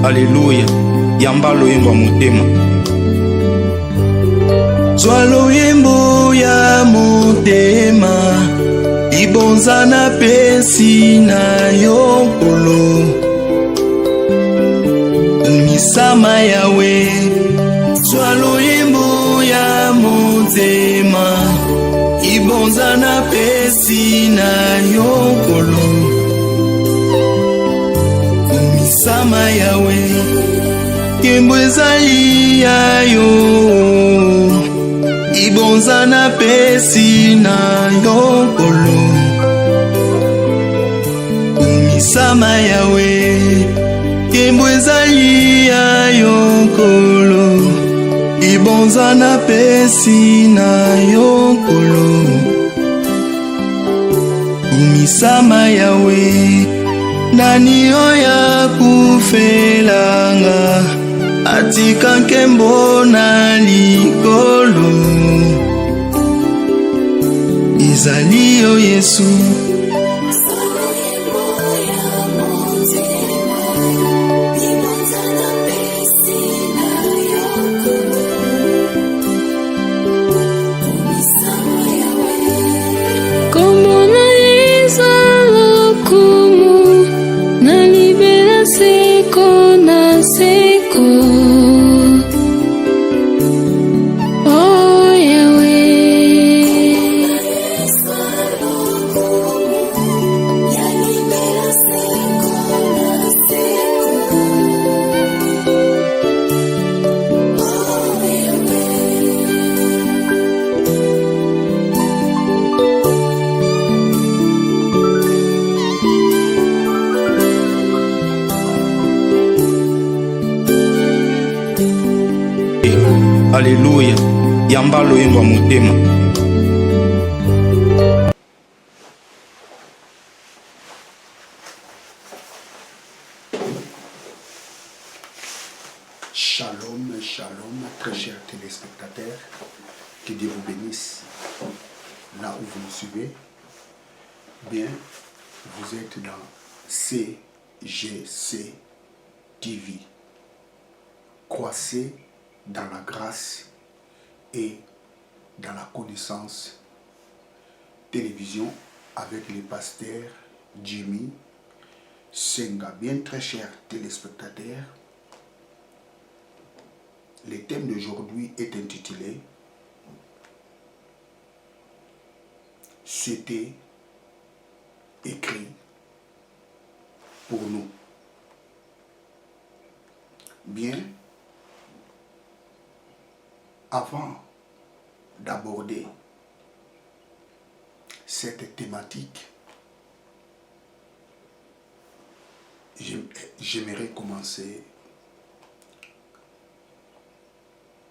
Alléluia. Yamba loyembo ya motema. Zwa loyembo ya motema, libonza na pesi na yokolo. Umisama yawe. Zwa loyembo ya motema, libonza na pesi na yokolo. Umisama yawe. Kembo ezali ya yo, ibonza na pesi na yokolo. Umisama yawe. Kembo ezali ya yokolo, ibonza na pesi na yokolo. Umisama yawe. Nani oya kufelanga, atika nkembo na likolo. Ezali yo Yesu. Alléluia. Yamba loyembo ya motema. Shalom, shalom, très chers téléspectateurs, que Dieu vous bénisse. Là où vous nous suivez, bien, vous êtes dans CGC TV. Croissez dans la grâce et dans la connaissance. Télévision avec les pasteurs Jimmy Senga. Bien, très chers téléspectateurs, le thème d'aujourd'hui est intitulé « C'était écrit pour nous ». Bien, avant d'aborder cette thématique, j'aimerais commencer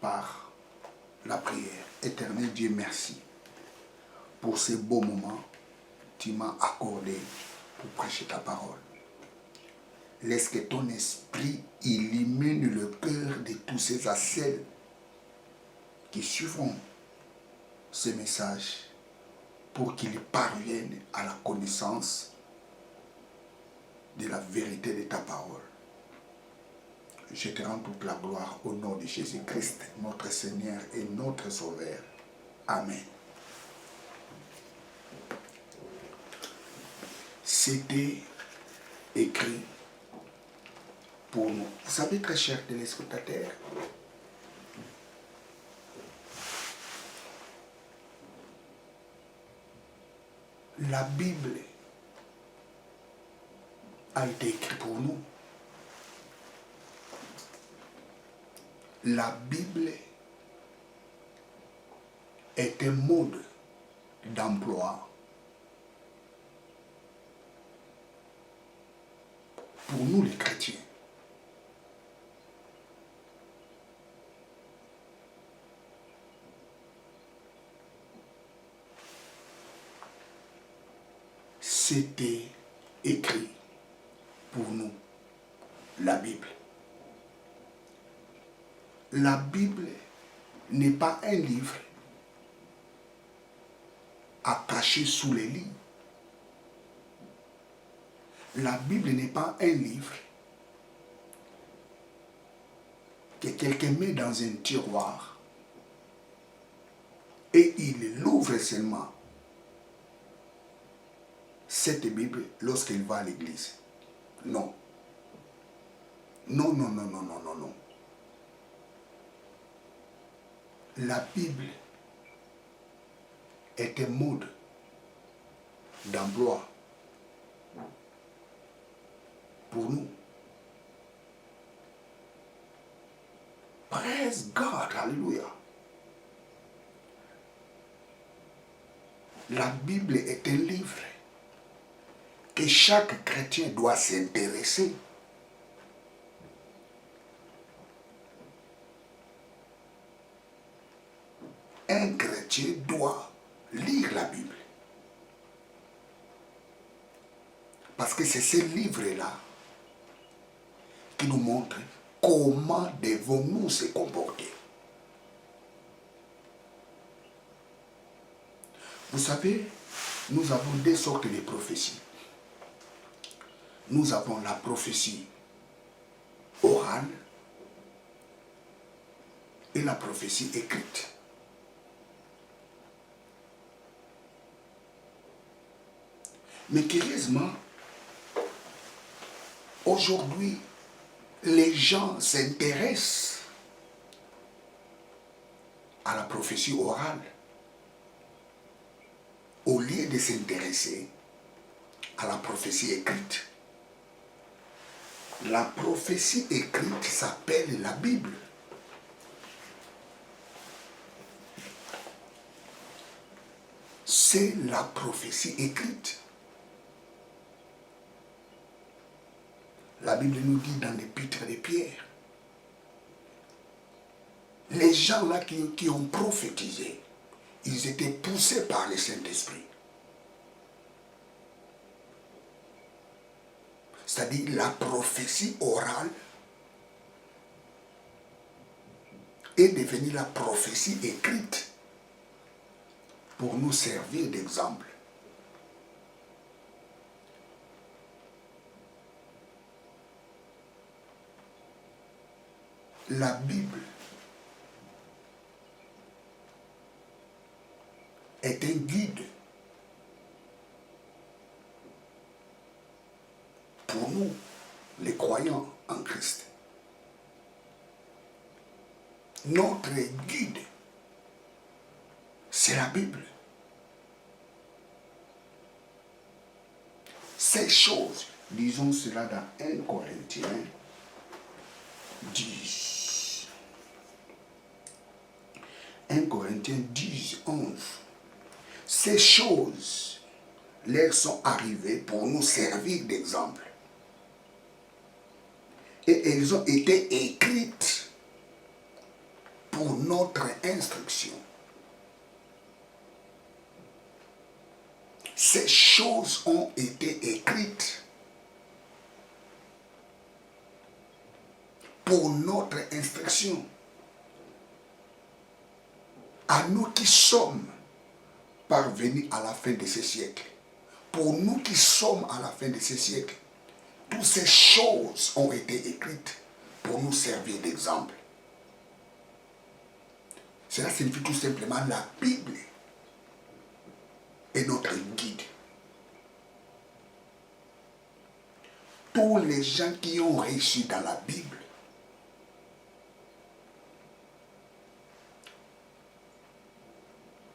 par la prière. Éternel Dieu, merci pour ces beaux moments que tu m'as accordés pour prêcher ta parole. Laisse que ton esprit illumine le cœur de tous ces à celles qui suivront ce message pour qu'ils parviennent à la connaissance de la vérité de ta parole. Je te rends toute la gloire au nom de Jésus-Christ, notre Seigneur et notre Sauveur. Amen. C'était écrit pour nous. Vous savez, très chers téléspectateurs, la Bible a été écrite pour nous. La Bible est un mode d'emploi pour nous les chrétiens. C'était écrit pour nous, la Bible. La Bible n'est pas un livre à cacher sous les lits. La Bible n'est pas un livre que quelqu'un met dans un tiroir et il l'ouvre seulement cette Bible lorsqu'il va à l'église. Non. Non, non, non, non, non, non, non. La Bible est un mode d'emploi pour nous. Praise God, alléluia. La Bible est un livre que chaque chrétien doit s'intéresser. Un chrétien doit lire la Bible. Parce que c'est ce livre-là qui nous montre comment devons-nous se comporter. Vous savez, nous avons deux sortes de prophéties. Nous avons la prophétie orale et la prophétie écrite. Mais curieusement, aujourd'hui, les gens s'intéressent à la prophétie orale au lieu de s'intéresser à la prophétie écrite. La prophétie écrite s'appelle la Bible. C'est la prophétie écrite. La Bible nous dit dans l'épître de Pierre, les gens là qui ont prophétisé, ils étaient poussés par le Saint-Esprit. C'est-à-dire la prophétie orale est devenue la prophétie écrite pour nous servir d'exemple. La Bible est un guide pour nous, les croyants en Christ. Notre guide, c'est la Bible. Ces choses, disons cela dans 1 Corinthiens 10. 1 Corinthiens 10, 11. Ces choses leur sont arrivées pour nous servir d'exemple. Et elles ont été écrites pour notre instruction. Ces choses ont été écrites pour notre instruction. À nous qui sommes parvenus à la fin de ce siècle, pour nous qui sommes à la fin de ce siècle, toutes ces choses ont été écrites pour nous servir d'exemple. Cela signifie tout simplement la Bible est notre guide. Tous les gens qui ont réussi dans la Bible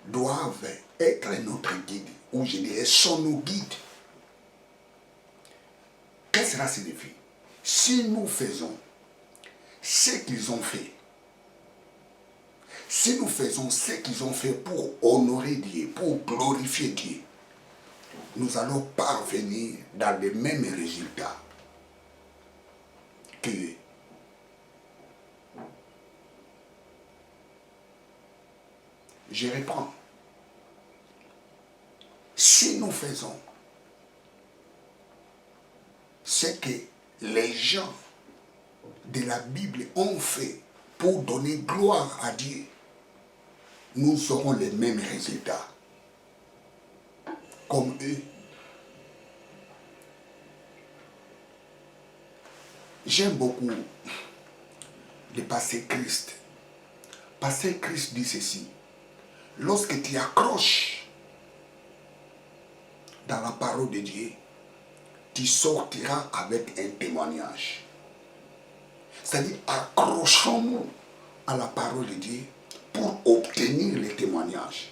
doivent être notre guide, ou je dirais sont nos guides. Qu'est-ce que cela signifie? Si nous faisons ce qu'ils ont fait, si nous faisons ce qu'ils ont fait pour honorer Dieu, pour glorifier Dieu, nous allons parvenir dans les mêmes résultats qu'eux. Je reprends. Si nous faisons ce que les gens de la Bible ont fait pour donner gloire à Dieu, nous aurons les mêmes résultats comme eux. J'aime beaucoup le pasteur Christ. Pasteur Christ dit ceci. Lorsque tu accroches dans la parole de Dieu, tu sortiras avec un témoignage. C'est-à-dire, accrochons-nous à la parole de Dieu pour obtenir les témoignages.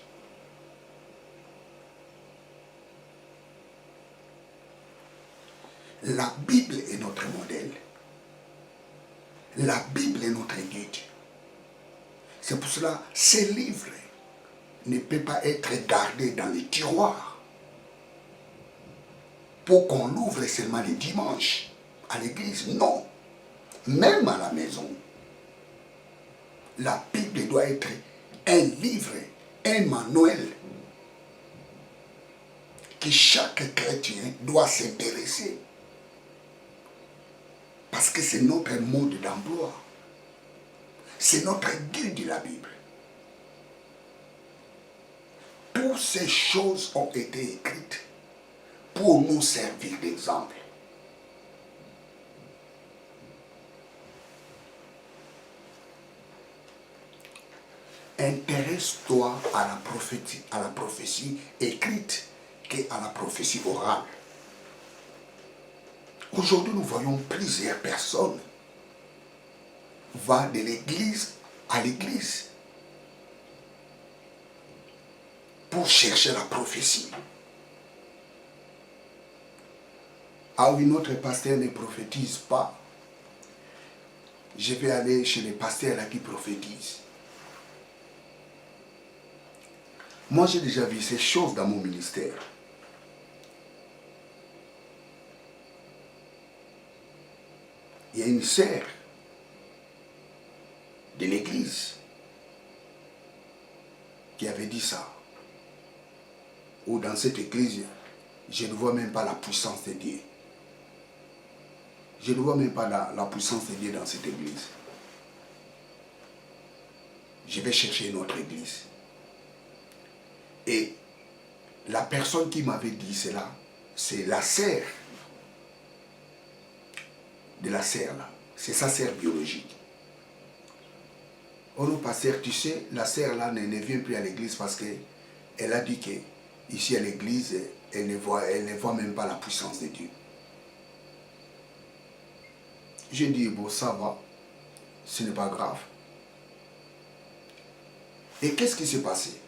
La Bible est notre modèle. La Bible est notre guide. C'est pour cela que ces livres ne peuvent pas être gardés dans les tiroirs pour qu'on l'ouvre seulement les dimanches à l'église. Non. Même à la maison. La Bible doit être un livre, un manuel que chaque chrétien doit s'intéresser. Parce que c'est notre mode d'emploi. C'est notre guide de la Bible. Toutes ces choses ont été écrites pour nous servir d'exemple. Intéresse-toi à la prophétie écrite qu'à la prophétie orale. Aujourd'hui, nous voyons plusieurs personnes vont de l'église à l'église pour chercher la prophétie. Ah oui, notre pasteur ne prophétise pas. Je vais aller chez les pasteurs là qui prophétisent. Moi, j'ai déjà vu ces choses dans mon ministère. Il y a une sœur de l'église qui avait dit ça. Ou dans cette église, je ne vois même pas la puissance de Dieu. Je ne vois même pas la puissance de Dieu dans cette église. Je vais chercher une autre église. Et la personne qui m'avait dit cela, c'est la sœur de la sœur là. C'est sa sœur biologique. Oh non, pasteur, tu sais, la sœur là ne vient plus à l'église parce qu'elle a dit que ici à l'église, elle ne voit même pas la puissance de Dieu. J'ai dit, bon, ça va, ce n'est pas grave. Et qu'est-ce qui s'est passé?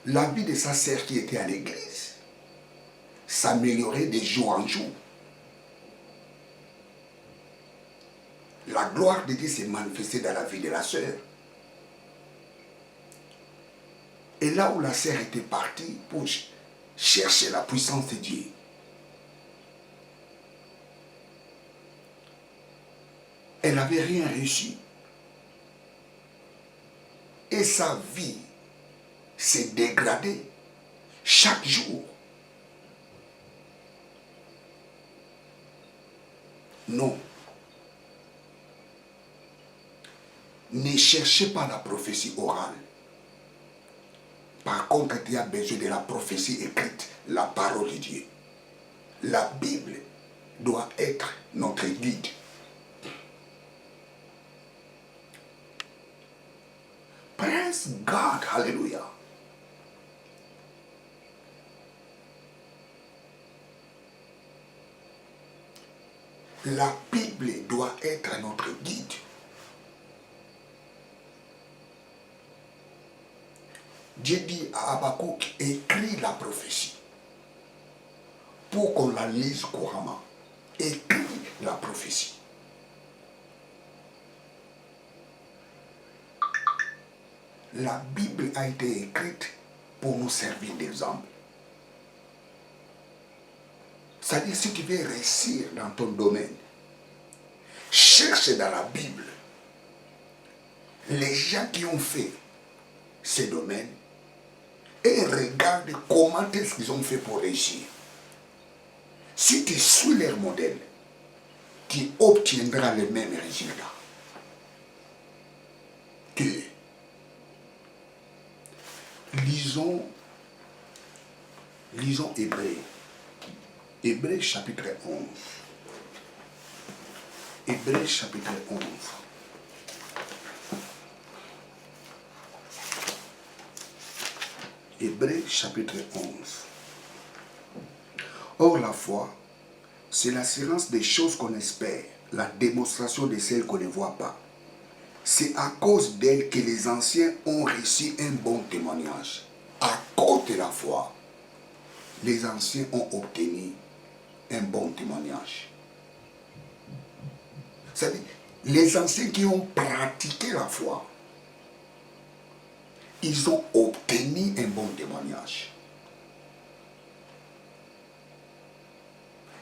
La vie de sa sœur qui était à l'église s'améliorait de jour en jour. La gloire de Dieu s'est manifestée dans la vie de la sœur. Et là où la sœur était partie pour chercher la puissance de Dieu, elle n'avait rien réussi. Et sa vie s'est dégradée chaque jour. Non. Ne cherchez pas la prophétie orale. Par contre, tu as besoin de la prophétie écrite, la parole de Dieu. La Bible doit être notre guide. Praise God, hallelujah. La Bible doit être notre guide. Dieu dit à Habakkuk, écris la prophétie pour qu'on la lise couramment. Écris la prophétie. La Bible a été écrite pour nous servir d'exemple. C'est-à-dire, si tu veux réussir dans ton domaine, cherche dans la Bible les gens qui ont fait ces domaines et regarde comment est-ce qu'ils ont fait pour réussir. Si tu suis leur modèle, tu obtiendras les mêmes résultats. Que lisons Hébreux. Hébreux chapitre 11. Hébreux chapitre 11. Hébreux chapitre 11. Or la foi, c'est l'assurance des choses qu'on espère, la démonstration de celles qu'on ne voit pas. C'est à cause d'elle que les anciens ont reçu un bon témoignage. À cause de la foi, les anciens ont obtenu un bon témoignage. C'est-à-dire, les anciens qui ont pratiqué la foi, ils ont obtenu un bon témoignage.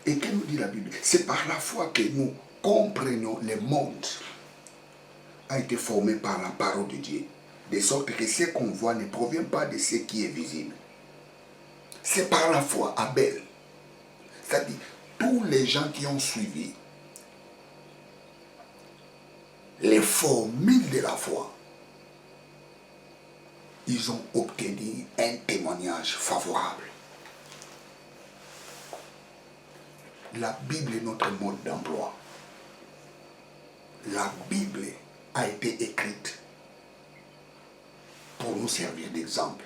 Et que nous dit la Bible? C'est par la foi que nous comprenons le monde a été formé par la parole de Dieu. De sorte que ce qu'on voit ne provient pas de ce qui est visible. C'est par la foi, Abel. C'est-à-dire, tous les gens qui ont suivi les formules de la foi, ils ont obtenu un témoignage favorable. La Bible est notre mode d'emploi. La Bible a été écrite pour nous servir d'exemple.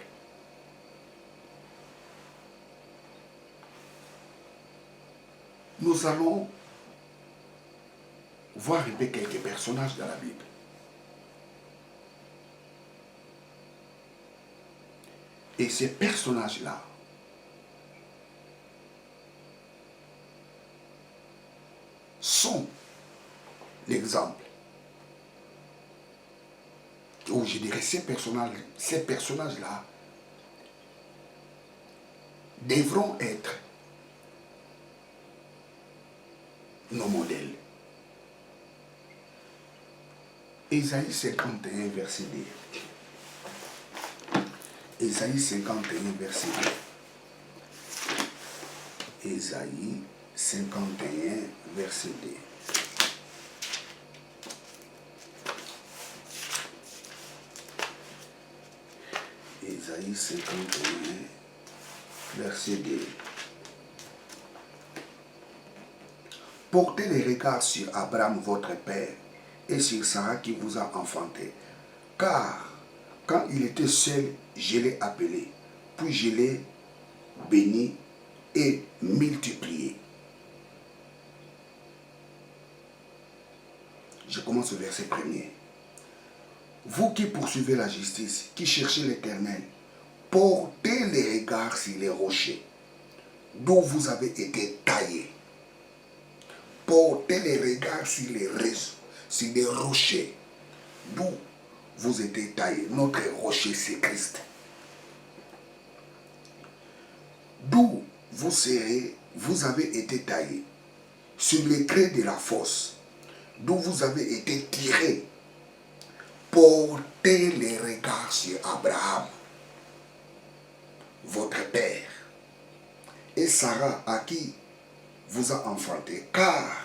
Nous allons voir un peu quelques personnages dans la Bible. Et ces personnages-là sont l'exemple. Ou je dirais ces personnages-là devront être nos modèles. Ésaïe 51, verset 2. Ésaïe 51, verset 2. Ésaïe 51, verset 2. Ésaïe 51, verset 2. Portez les regards sur Abraham, votre père, et sur Sarah qui vous a enfanté. Car, quand il était seul, je l'ai appelé, puis je l'ai béni et multiplié. Je commence au verset 1er. Vous qui poursuivez la justice, qui cherchez l'Éternel, portez les regards sur les rochers, d'où vous avez été taillés. Portez les regards sur les rochers, d'où vous êtes taillés. Notre rocher, c'est Christ. D'où vous avez été taillés, sur les crêts de la fosse, d'où vous avez été tirés. Portez les regards sur Abraham, votre père, et Sarah, à qui vous a enfanté. Car,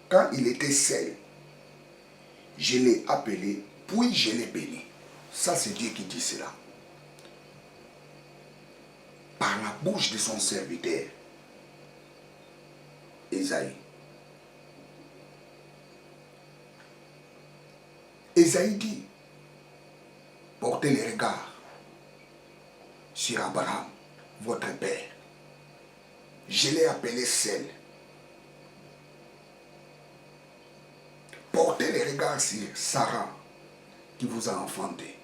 quand il était seul, je l'ai appelé, puis je l'ai béni. Ça, c'est Dieu qui dit cela. Par la bouche de son serviteur, Ésaïe. Ésaïe dit, portez les regards sur Abraham, votre père. Je l'ai appelé seul. Portez les regards sur Sarah, qui vous a enfanté.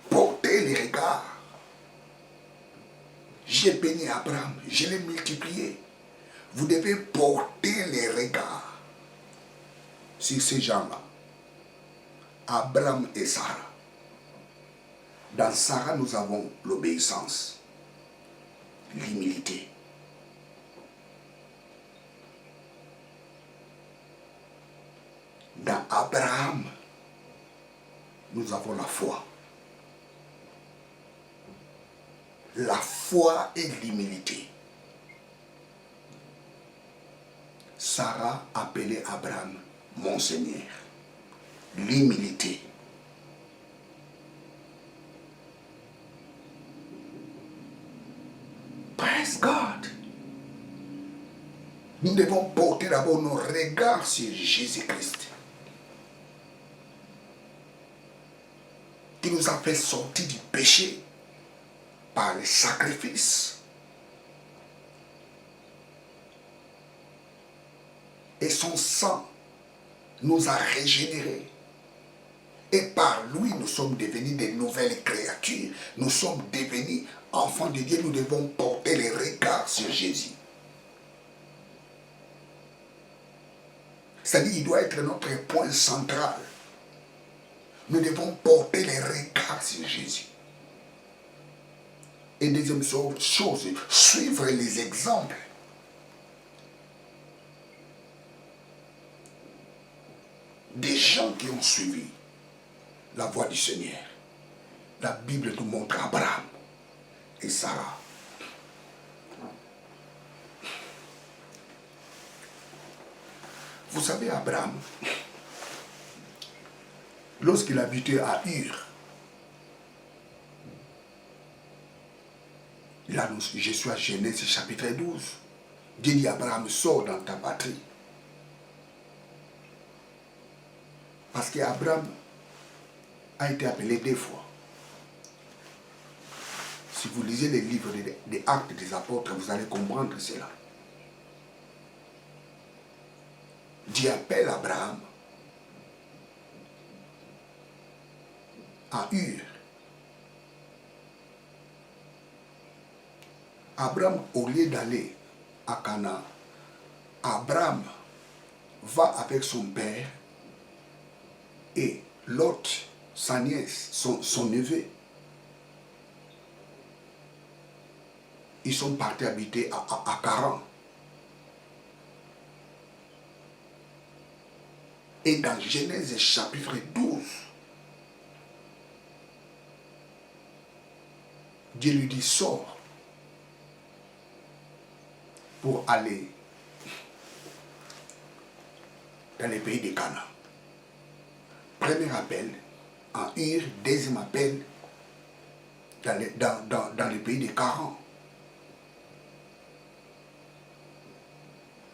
Portez les regards. J'ai béni Abraham, je l'ai multiplié. Vous devez porter les regards sur ces gens-là. Abraham et Sarah. Dans Sarah, nous avons l'obéissance, l'humilité. Dans Abraham, nous avons la foi. La foi et l'humilité. Sarah appelait Abraham mon Seigneur. L'humilité. Praise God. Nous devons porter d'abord nos regards sur Jésus-Christ, qui nous a fait sortir du péché par le sacrifice. Et son sang nous a régénérés. Et par lui, nous sommes devenus des nouvelles créatures. Nous sommes devenus enfants de Dieu. Nous devons porter les regards sur Jésus. C'est-à-dire, il doit être notre point central. Nous devons porter les regards sur Jésus. Et deuxième chose, suivre les exemples. Des gens qui ont suivi la voie du Seigneur. La Bible nous montre Abraham et Sarah. Vous savez, Abraham, lorsqu'il habitait à Ur, il annonce, je suis à Genèse chapitre 12. Dieu dit, Abraham, sors dans ta patrie. Parce qu'Abraham a été appelé 2 fois. Si vous lisez les livres des Actes des Apôtres, vous allez comprendre cela. Dieu appelle Abraham à Ur. Abraham, au lieu d'aller à Canaan, Abraham va avec son père et Lot, sa nièce, son neveu. Ils sont partis habiter à Charan. Et dans Genèse chapitre 12, Dieu lui dit, sors pour aller dans les pays de Canaan. Premier appel en Ur, deuxième appel dans les pays de Charan.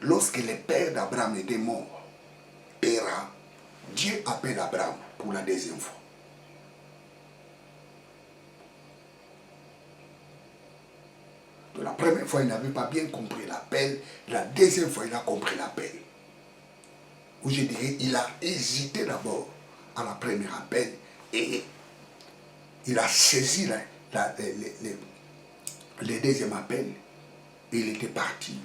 Lorsque le père d'Abraham était mort, Terah, Dieu appelle Abraham pour la deuxième fois. Donc, la première fois, il n'avait pas bien compris l'appel. La deuxième fois, il a compris l'appel. Ou je dirais, il a hésité d'abord à la première appel et il a saisi le deuxième appel et il était parti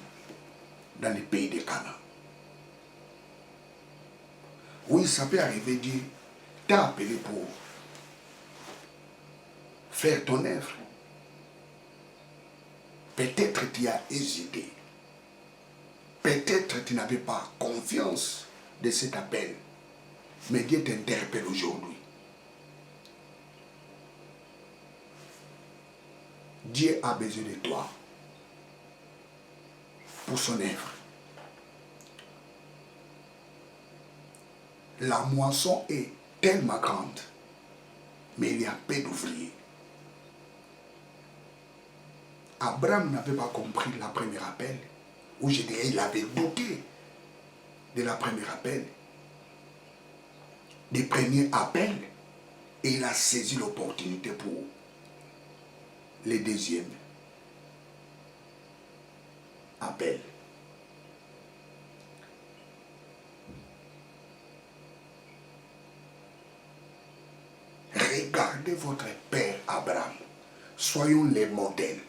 dans les pays de Canaan. Oui, ça peut arriver, Dieu t'a appelé pour faire ton œuvre. Peut-être tu as hésité. Peut-être tu n'avais pas confiance de cet appel. Mais Dieu t'interpelle aujourd'hui. Dieu a besoin de toi pour son œuvre. La moisson est tellement grande, mais il y a peu d'ouvriers. Abraham n'avait pas compris la première appel, ou je dirais il avait douté de la première appel, des premiers appels, et il a saisi l'opportunité pour les deuxièmes appels. Regardez votre père Abraham. Soyons les modèles.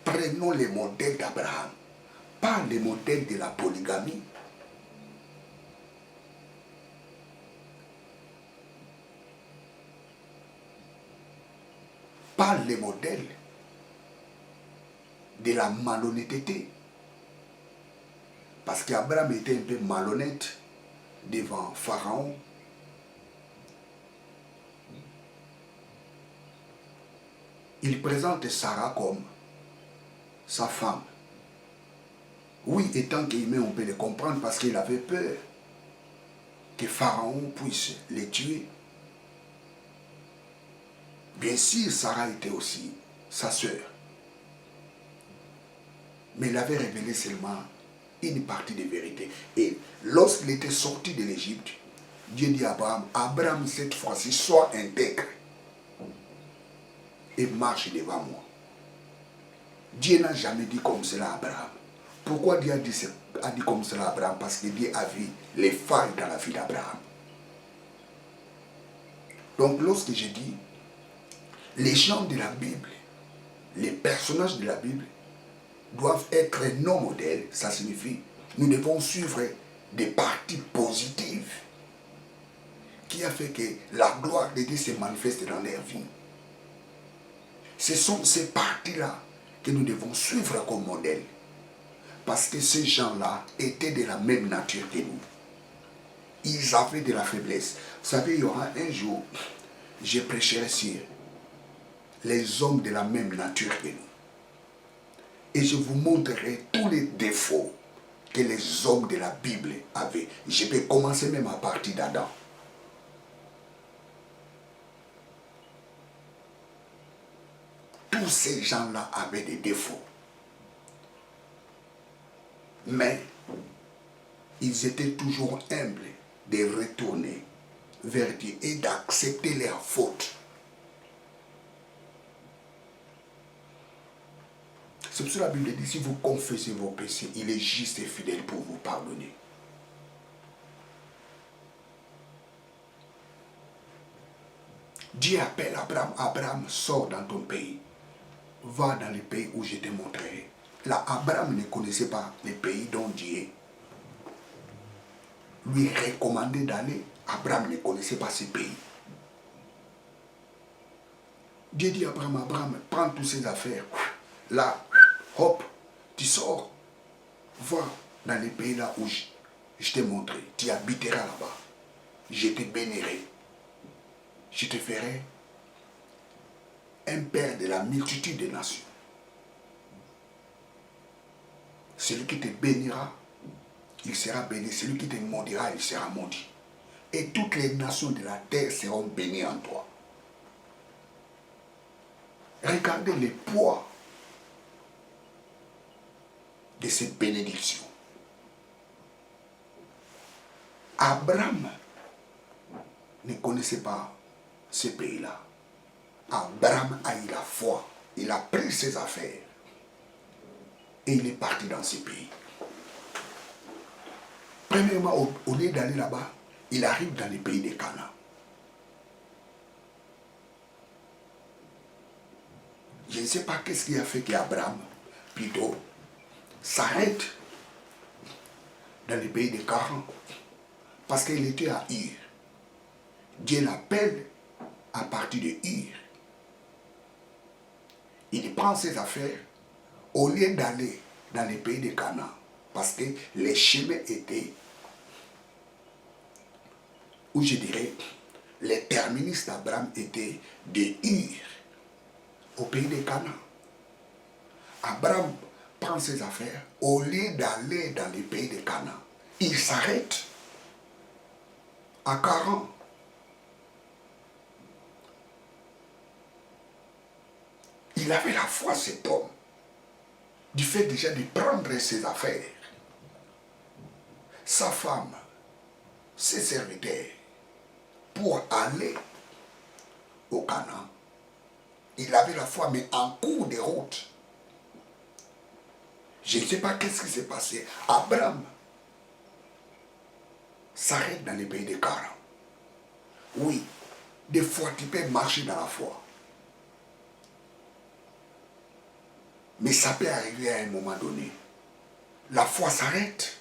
Prenons les modèles d'Abraham. Pas les modèles de la polygamie. Pas les modèles de la malhonnêteté. Parce qu'Abraham était un peu malhonnête devant Pharaon. Il présente Sarah comme sa femme. Oui, étant qu'humain, on peut le comprendre parce qu'il avait peur que Pharaon puisse les tuer. Bien sûr, Sarah était aussi sa sœur. Mais il avait révélé seulement une partie des vérités. Et lorsqu'il était sorti de l'Égypte, Dieu dit à Abraham, Abraham, cette fois-ci, sois intègre et marche devant moi. Dieu n'a jamais dit comme cela à Abraham. Pourquoi Dieu a dit comme cela à Abraham? Parce que Dieu a vu les failles dans la vie d'Abraham. Donc lorsque je dis, les gens de la Bible, les personnages de la Bible doivent être nos modèles, ça signifie, nous devons suivre des parties positives qui a fait que la gloire de Dieu se manifeste dans leur vie. Ce sont ces parties-là que nous devons suivre comme modèle. Parce que ces gens-là étaient de la même nature que nous. Ils avaient de la faiblesse. Vous savez, il y aura un jour, je prêcherai sur les hommes de la même nature que nous. Et je vous montrerai tous les défauts que les hommes de la Bible avaient. Je peux commencer même à partir d'Adam. Tous ces gens-là avaient des défauts. Mais ils étaient toujours humbles de retourner vers Dieu et d'accepter leurs fautes. C'est pour ça que la Bible dit, si vous confessez vos péchés, il est juste et fidèle pour vous pardonner. Dieu appelle Abraham, Abraham, sors dans ton pays. Va dans le pays où je te montrerai. Là, Abraham ne connaissait pas le pays dont Dieu lui recommandait d'aller. Abraham ne connaissait pas ce pays. Dieu dit à Abraham, Abraham, prends toutes ses affaires. Là, hop, tu sors. Va dans le pays là où je t'ai montré. Tu habiteras là-bas. Je te bénirai. Je te ferai un père de la multitude des nations. Celui qui te bénira, il sera béni. Celui qui te maudira, il sera maudit. Et toutes les nations de la terre seront bénies en toi. Regardez le poids de cette bénédiction. Abraham ne connaissait pas ce pays-là. Abraham a eu la foi. Il a pris ses affaires. Et il est parti dans ce pays. Premièrement, au lieu d'aller là-bas, il arrive dans le pays de Canaan. Je ne sais pas qu'est-ce qui a fait qu'Abraham, plutôt, s'arrête dans le pays de Canaan. Parce qu'il était à Ur. Dieu l'appelle à partir de Ur. Il prend ses affaires au lieu d'aller dans le pays de Canaan. Parce que les chemins étaient, ou je dirais, les terminus d'Abraham étaient de Ur au pays de Canaan. Abraham prend ses affaires au lieu d'aller dans le pays de Canaan. Il s'arrête à Charan. Il avait la foi, cet homme, du fait déjà de prendre ses affaires, sa femme, ses serviteurs, pour aller au Canaan. Il avait la foi, mais en cours de route. Je ne sais pas qu'est-ce qui s'est passé. Abraham s'arrête dans le pays de Charan. Oui, des fois tu peux marcher dans la foi. Mais ça peut arriver à un moment donné. La foi s'arrête.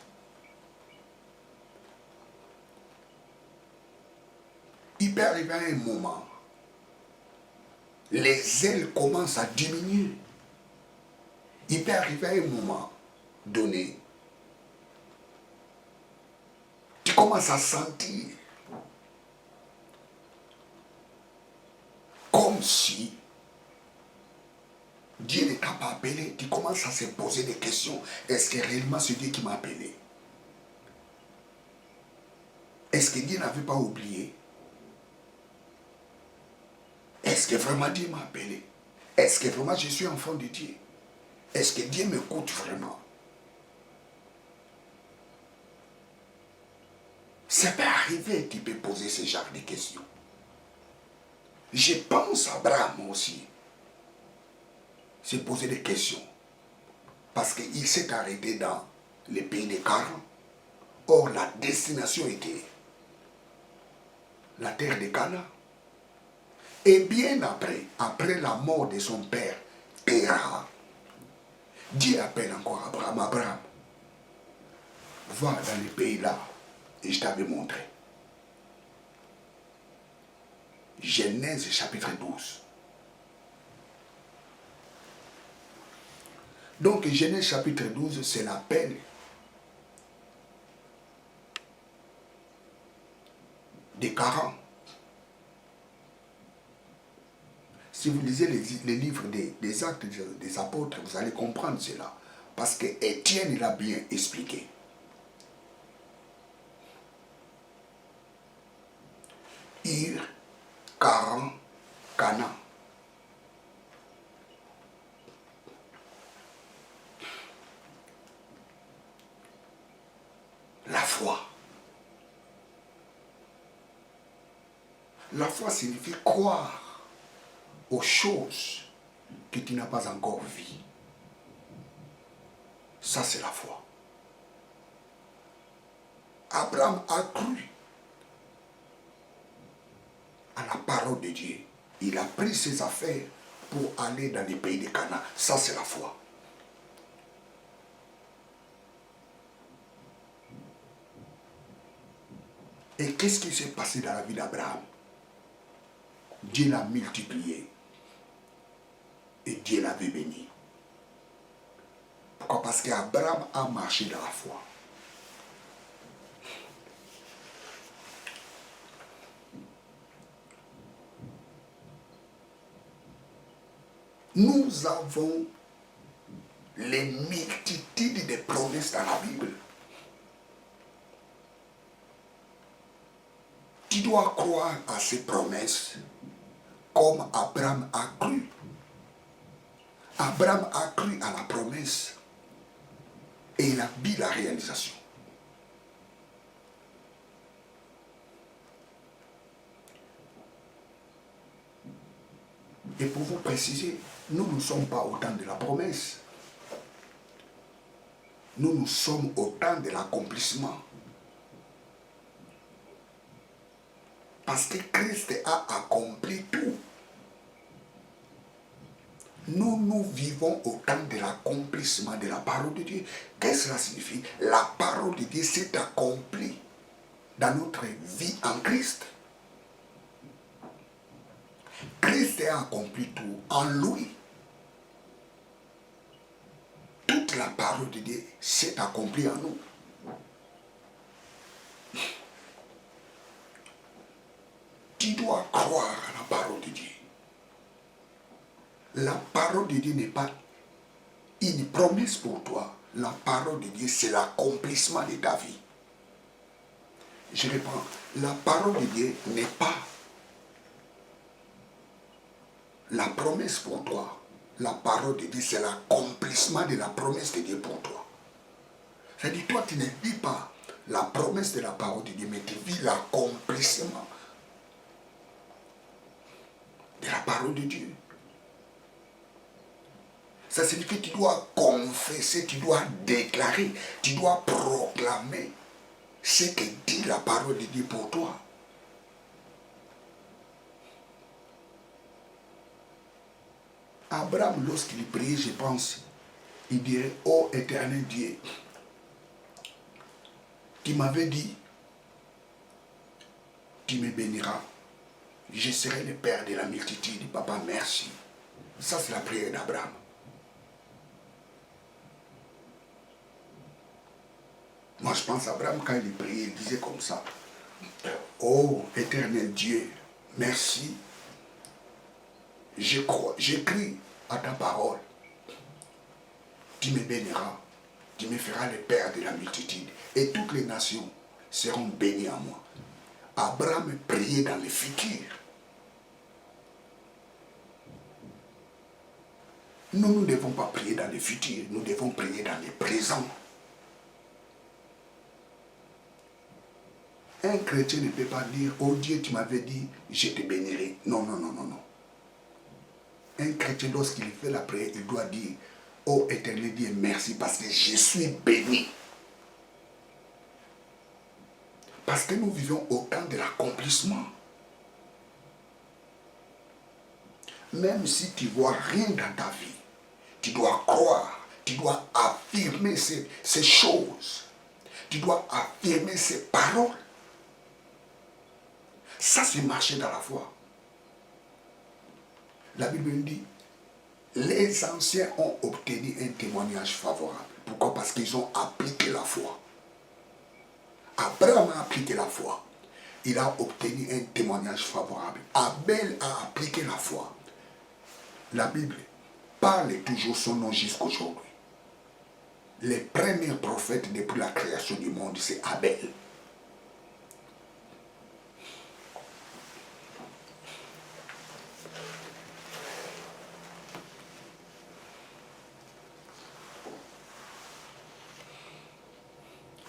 Il peut arriver à un moment. Les ailes commencent à diminuer. Il peut arriver à un moment donné. Tu commences à sentir comme si Dieu ne t'a pas appelé. Tu commences à se poser des questions. Est-ce que réellement c'est Dieu qui m'a appelé? Est-ce que Dieu n'avait pas oublié? Est-ce que vraiment Dieu m'a appelé? Est-ce que vraiment je suis enfant de Dieu? Est-ce que Dieu m'écoute vraiment? Ça peut arriver, tu peux poser ce genre de questions. Je pense à Abraham aussi. Se poser des questions. Parce qu'il s'est arrêté dans les pays de Canaan. Or, la destination était la terre de Canaan. Et bien après la mort de son père, Terah, Dieu appelle encore Abraham. Abraham, va dans les pays là, et je t'avais montré. Genèse chapitre 12. Donc Genèse chapitre 12, c'est l'appel des 40. Si vous lisez les livres des actes des apôtres, vous allez comprendre cela. Parce que Étienne l'a bien expliqué. Ir, Caran, Cana. La foi. La foi signifie croire aux choses que tu n'as pas encore vues. Ça, c'est la foi. Abraham a cru à la parole de Dieu. Il a pris ses affaires pour aller dans les pays de Canaan. Ça, c'est la foi. Et qu'est-ce qui s'est passé dans la vie d'Abraham? Dieu l'a multiplié. Et Dieu l'avait béni. Pourquoi? Parce qu'Abraham a marché dans la foi. Nous avons les multitudes de promesses dans la Bible. Tu dois croire à ces promesses comme Abraham a cru. Abraham a cru à la promesse et il a vu la réalisation. Et pour vous préciser, nous ne sommes pas au temps de la promesse. Nous sommes au temps de l'accomplissement. Parce que Christ a accompli tout. Nous vivons au temps de l'accomplissement de la parole de Dieu. Qu'est-ce que cela signifie? La parole de Dieu s'est accomplie dans notre vie en Christ. Christ a accompli tout en lui. Toute la parole de Dieu s'est accomplie en nous. Tu dois croire à la parole de Dieu. La parole de Dieu n'est pas une promesse pour toi. La parole de Dieu, c'est l'accomplissement de ta vie. Je reprends. La parole de Dieu n'est pas la promesse pour toi. La parole de Dieu, c'est l'accomplissement de la promesse de Dieu pour toi. C'est-à-dire, toi, tu ne vis pas la promesse de la parole de Dieu, mais tu vis l'accomplissement de la parole de Dieu. Ça signifie que tu dois confesser, tu dois déclarer, tu dois proclamer ce que dit la parole de Dieu pour toi. Abraham, lorsqu'il priait, je pense, il dirait, ô éternel Dieu, tu m'avais dit, tu me béniras, je serai le père de la multitude. Papa, merci. Ça, c'est la prière d'Abraham. Moi, je pense à Abraham, quand il priait, il disait comme ça, ô éternel Dieu, merci. Je crois, j'écris à ta parole. Tu me béniras, tu me feras le père de la multitude. Et toutes les nations seront bénies en moi. Abraham priait dans le futur. Nous ne devons pas prier dans le futur, nous devons prier dans le présent. Un chrétien ne peut pas dire, oh Dieu, tu m'avais dit, je te bénirai. Non, non, non, non, non. Un chrétien, lorsqu'il fait la prière, il doit dire, oh Éternel Dieu, merci parce que je suis béni. Parce que nous vivons au temps de l'accomplissement. Même si tu ne vois rien dans ta vie, tu dois croire, tu dois affirmer ces choses. Tu dois affirmer ces paroles. Ça, c'est marcher dans la foi. La Bible nous dit, les anciens ont obtenu un témoignage favorable. Pourquoi? Parce qu'ils ont appliqué la foi. Abraham a appliqué la foi. Il a obtenu un témoignage favorable. Abel a appliqué la foi. La Bible parle toujours son nom jusqu'aujourd'hui. Les premiers prophètes depuis la création du monde, c'est Abel.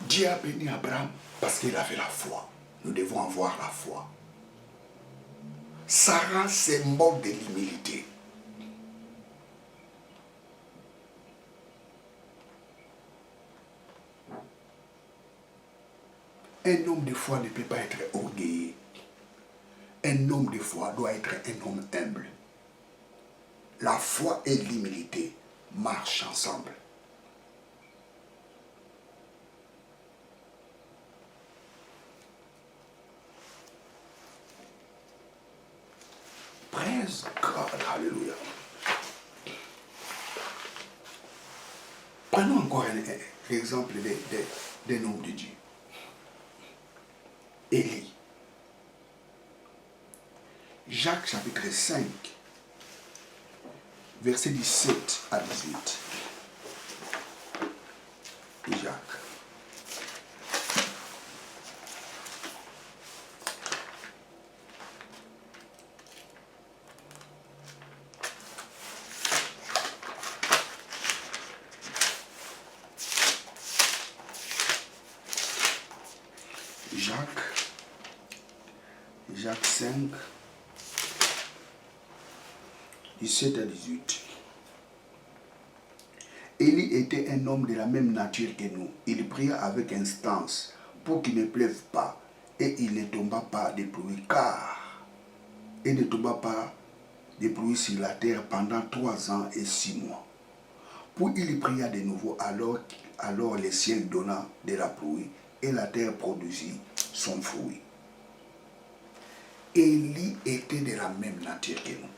Dieu a béni Abraham parce qu'il avait la foi. Nous devons avoir la foi. Sarah, symbole de l'humilité. Un homme de foi ne peut pas être orgueilleux. Un homme de foi doit être un homme humble. La foi et l'humilité marchent ensemble. Praise God, alléluia. Prenons encore l'exemple des noms de Dieu. Élie. Jacques chapitre 5, verset 17 à 18. Jacques. Jacques 5, 17 à 18. Élie était un homme de la même nature que nous. Il pria avec instance pour qu'il ne pleuve pas, et il ne tomba pas de pluie, il ne tomba pas de pluie sur la terre pendant 3 ans et 6 mois. Puis il pria de nouveau, alors le ciel donna de la pluie, et la terre produisit son fruit. Élie était de la même nature que nous.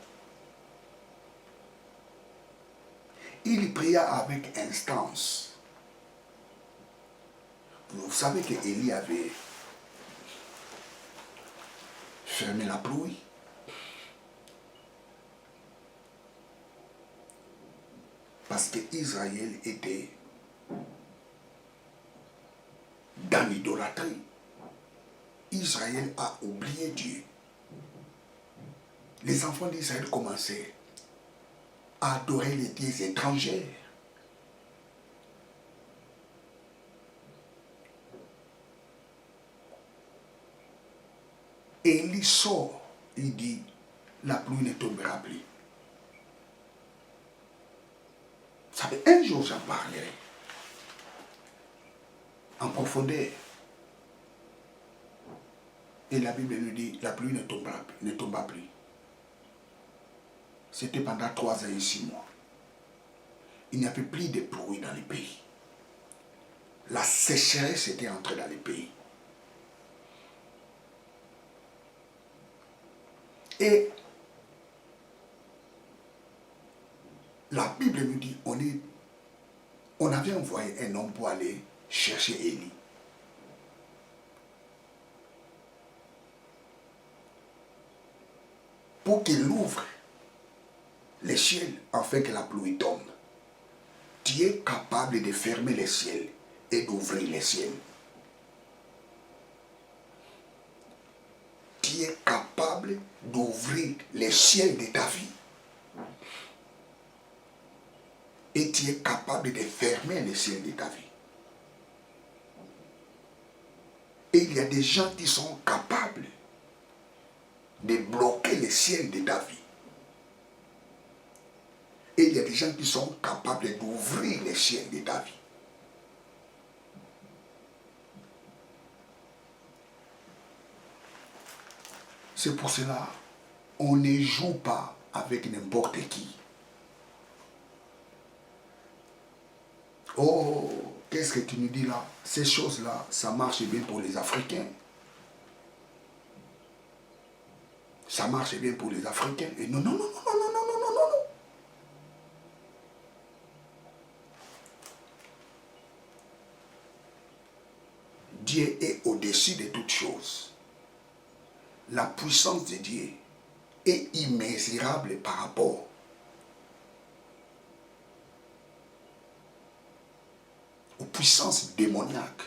Il pria avec instance. Vous savez que Élie avait fermé la pluie. Parce que Israël était dans l'idolâtrie. Israël a oublié Dieu. Les enfants d'Israël commençaient à adorer les dieux étrangers. Élie sort, il dit, la pluie ne tombera plus. Vous savez, un jour j'en parlerai en profondeur. Et la Bible nous dit, la pluie ne tomba plus. C'était pendant 3 ans et 6 mois. Il n'y avait plus de pluie dans les pays. La sécheresse était entrée dans les pays. Et la Bible nous dit, on avait envoyé un homme pour aller chercher Élie. Pour qu'il ouvre les ciels afin que la pluie tombe. Tu es capable de fermer les ciels et d'ouvrir les ciels. Tu es capable d'ouvrir les ciels de ta vie. Et tu es capable de fermer les ciels de ta vie. Et il y a des gens qui sont capables de bloquer les ciels de ta vie. Et il y a des gens qui sont capables d'ouvrir les ciels de ta vie. C'est pour cela, on ne joue pas avec n'importe qui. Oh, qu'est-ce que tu nous dis là? Ces choses-là, ça marche bien pour les Africains. Ça marche bien pour les Africains. Et non, non, non, non, non, non, non, non, non, non. Dieu est au-dessus de toutes choses. La puissance de Dieu est immesurable par rapport aux puissances démoniaques.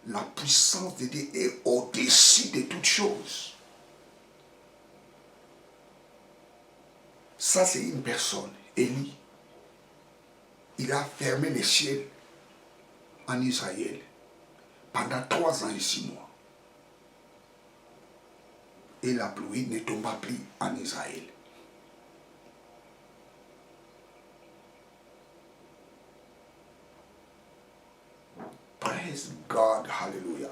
La puissance de Dieu est au-dessus de toutes choses. Ça, c'est une personne, Élie. Il a fermé les ciels en Israël pendant 3 ans et 6 mois. Et la pluie ne tomba plus en Israël. Praise God, hallelujah.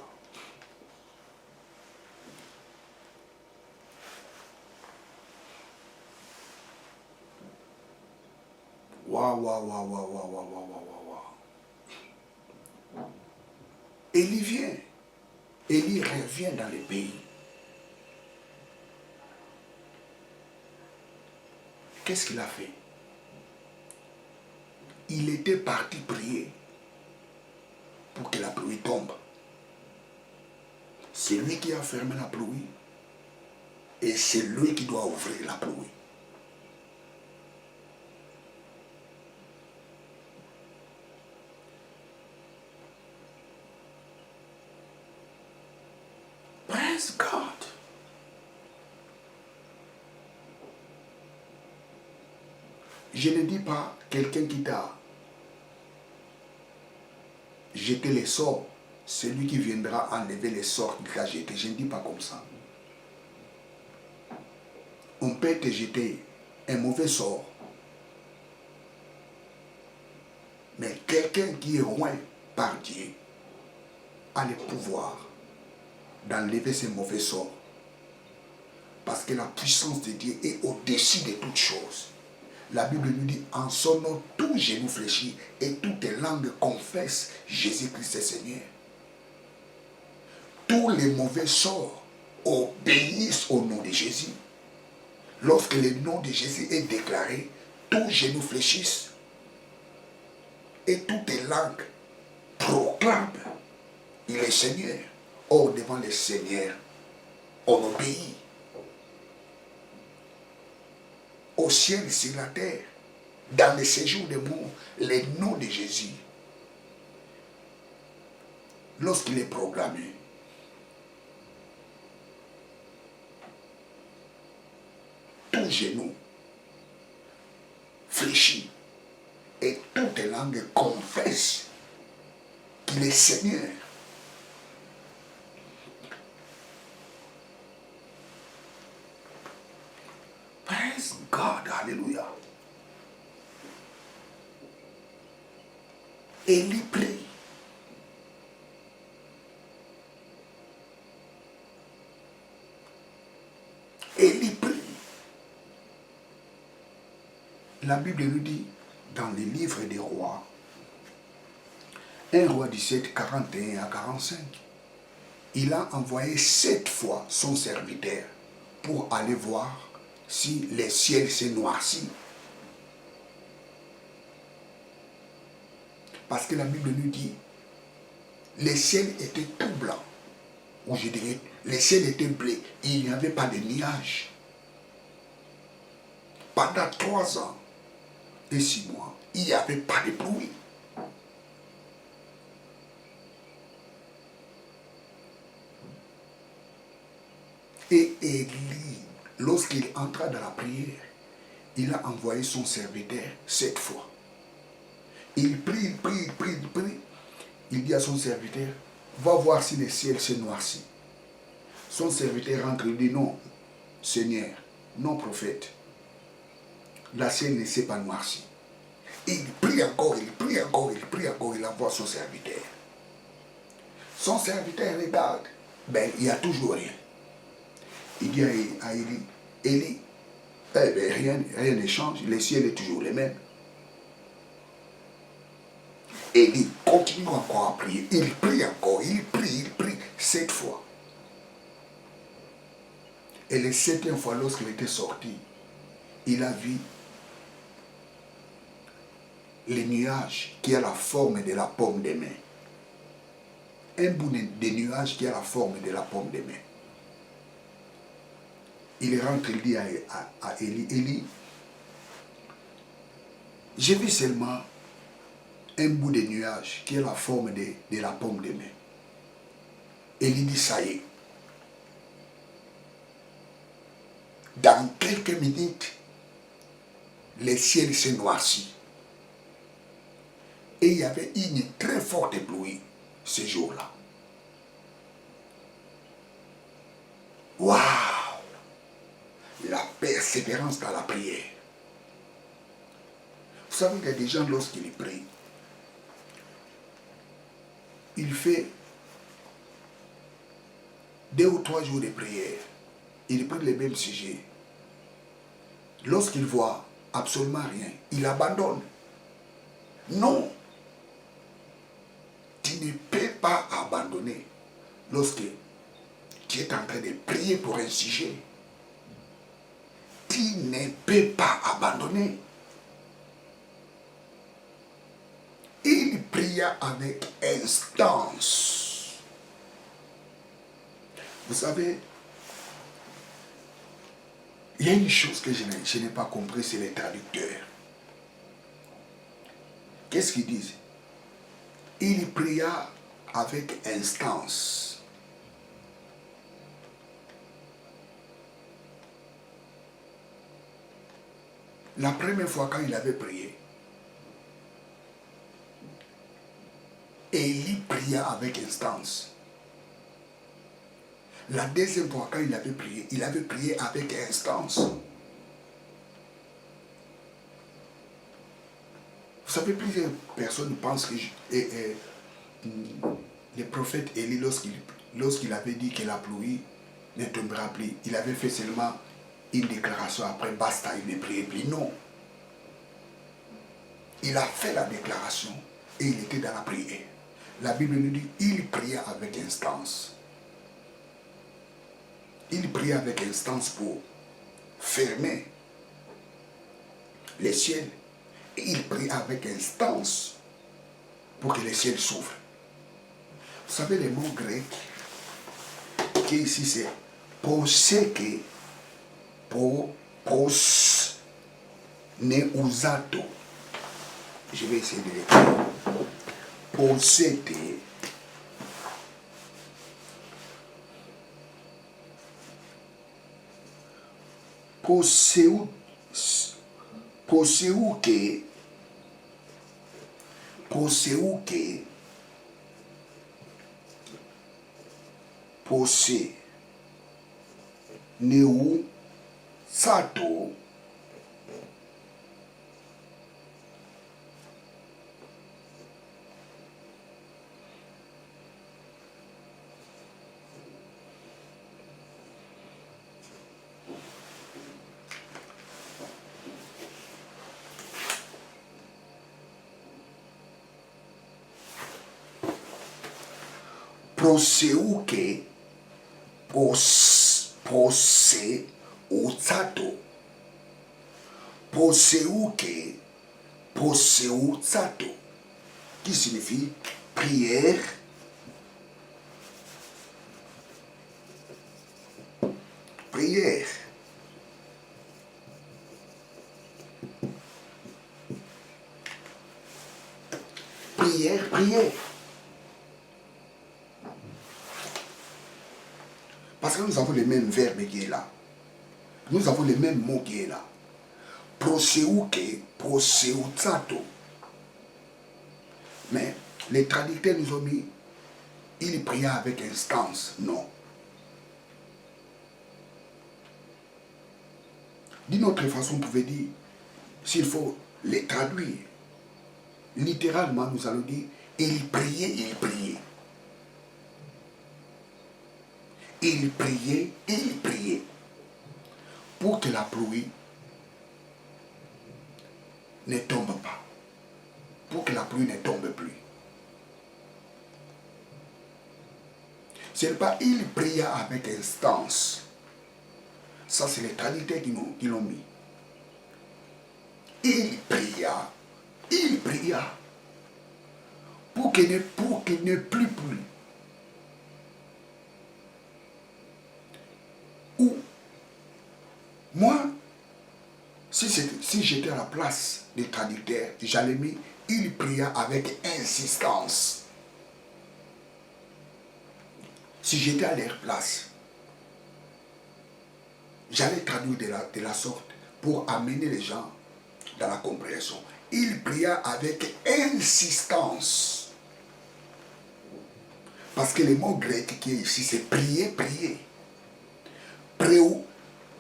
Waouh, waouh, waouh, waouh, waouh, waouh, waouh, waouh. Élie vient. Élie revient dans le pays. Qu'est-ce qu'il a fait? Il était parti prier pour que la pluie tombe. C'est lui qui a fermé la pluie et c'est lui qui doit ouvrir la pluie. Praise God. Je ne dis pas quelqu'un qui t'a jeté les sorts, celui qui viendra enlever les sorts qu'il t'a jeté. Je ne dis pas comme ça. On peut te jeter un mauvais sort, mais quelqu'un qui est loin par Dieu a le pouvoir d'enlever ces mauvais sorts. Parce que la puissance de Dieu est au-dessus de toutes choses. La Bible nous dit, en son nom, tout genou fléchit et toute langue confesse Jésus-Christ est Seigneur. Tous les mauvais sorts obéissent au nom de Jésus. Lorsque le nom de Jésus est déclaré, tout genou fléchissent et toute langue proclame il est Seigneur. Or, devant le Seigneur, on obéit. Au ciel, sur la terre, dans le séjour des morts, le nom de Jésus, lorsqu'il est proclamé, tout genou fléchit et toute langue confesse qu'il est Seigneur. Praise God, hallelujah. Élie prie. Élie prie. La Bible nous dit, dans les livres des rois, 1 roi 17, 41 à 45, il a envoyé 7 fois son serviteur pour aller voir si le ciel s'est noirci. Parce que la Bible nous dit, le ciel était tout blanc. Ou je dirais, le ciel était bleu. Il n'y avait pas de nuages. Pendant 3 ans et 6 mois, il n'y avait pas de pluie. Et Élie, lorsqu'il entra dans la prière, il a envoyé son serviteur 7 fois. Il prie, il prie, il prie, il prie. Il dit à son serviteur, va voir si le ciel s'est noirci. Son serviteur rentre, il dit, non, Seigneur, non prophète, la ciel ne s'est pas noirci. Il prie encore, il prie encore, il prie encore, il envoie son serviteur. Son serviteur regarde, ben il n'y a toujours rien. Il dit à Élie, Élie, eh ben, rien ne change, le ciel est toujours le même. Élie continue encore à prier, il prie encore, il prie 7 fois. Et la 7e fois, lorsqu'il était sorti, il a vu les nuages qui a la forme de la paume des mains. Un bout de nuages qui a la forme de la paume des mains. Il rentre, il dit à Élie, Élie, j'ai vu seulement un bout de nuage qui a la forme de la paume des mains. Élie dit, ça y est. Dans quelques minutes, le ciel s'est noirci. Et il y avait une très forte pluie ce jour-là. Waouh! La persévérance dans la prière. Vous savez, il y a des gens, lorsqu'ils prient, il fait 2 ou 3 jours de prière. Il prie le même sujet. Lorsqu'il voit absolument rien, il abandonne. Non. Tu ne peux pas abandonner lorsque tu es en train de prier pour un sujet. Tu ne peux pas abandonner. Il pria avec instance. Vous savez, il y a une chose que je n'ai pas compris, c'est les traducteurs. Qu'est-ce qu'ils disent? Il pria avec instance. La première fois quand il avait prié, Élie pria avec instance. La deuxième fois quand il avait prié avec instance. Vous savez, plusieurs personnes pensent que le prophète Élie, lorsqu'il avait dit que la pluie ne tombera plus, il avait fait seulement une déclaration, après basta, il ne priait plus. Non. Il a fait la déclaration et il était dans la prière. La Bible nous dit, il pria avec instance. Il pria avec instance pour fermer les ciels. Et il prie avec instance pour que les ciels s'ouvrent. Vous savez, le mot grec qui est ici, c'est proseke, pros, neusato. Je vais essayer de l'écrire. Prosete, sato, proseuke, proseuzato. Proseuke, proseuzato. Qui signifie prière, prière. Prière, prière. Parce que nous avons le même verbe qui est là. Nous avons le même mot qui est là. proseuke, proseutsato. Mais les traducteurs nous ont mis, il pria avec instance. Non. D'une autre façon, on pouvait dire, s'il faut les traduire, littéralement, nous allons dire, il priait, il priait. Il priait, il priait. Pour que la pluie ne tombe pas. Pour que la pluie ne tombe plus. Ce n'est pas il pria avec instance. Ça, c'est les traducteurs qui l'ont mis. Il pria pour qu'il ne plût plus. Ou, moi, si j'étais à la place des traducteurs, j'allais mettre il pria avec insistance. Si j'étais à leur place, j'allais traduire de la sorte pour amener les gens dans la compréhension. Il pria avec insistance. Parce que le mot grec qui est ici, c'est prier, prier.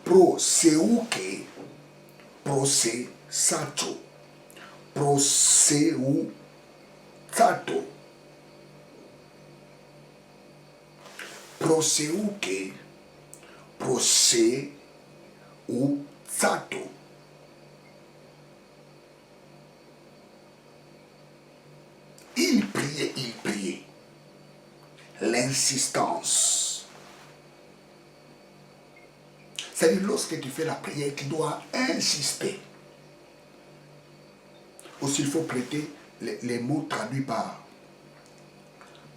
Proseuke, prosesato, proseutsato. Proseuke, proseutsato. Il priait, il priait. L'insistance. C'est-à-dire, lorsque tu fais la prière, tu dois insister. Aussi, il faut prêter les mots traduits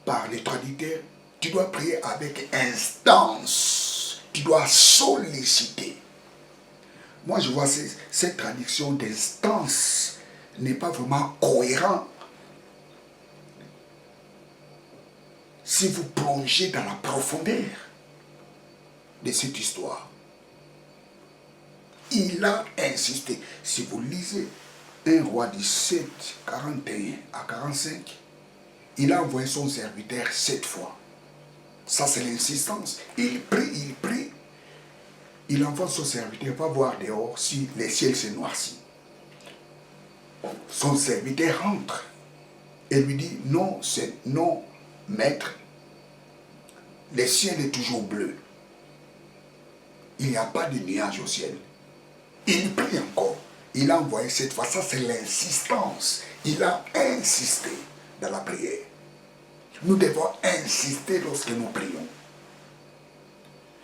par les traducteurs. Tu dois prier avec instance. Tu dois solliciter. Moi, je vois cette traduction d'instance n'est pas vraiment cohérente. Si vous plongez dans la profondeur de cette histoire, il a insisté. Si vous lisez 1 Roi 17, 41 à 45, il a envoyé son serviteur 7 fois. Ça, c'est l'insistance. Il prie, il prie. Il envoie son serviteur, va voir dehors si le ciel s'est noirci. Son serviteur rentre et lui dit, non, non, maître, le ciel est toujours bleu. Il n'y a pas de nuages au ciel. Il prie encore. Il a envoyé cette fois. Ça, c'est l'insistance. Il a insisté dans la prière. Nous devons insister lorsque nous prions.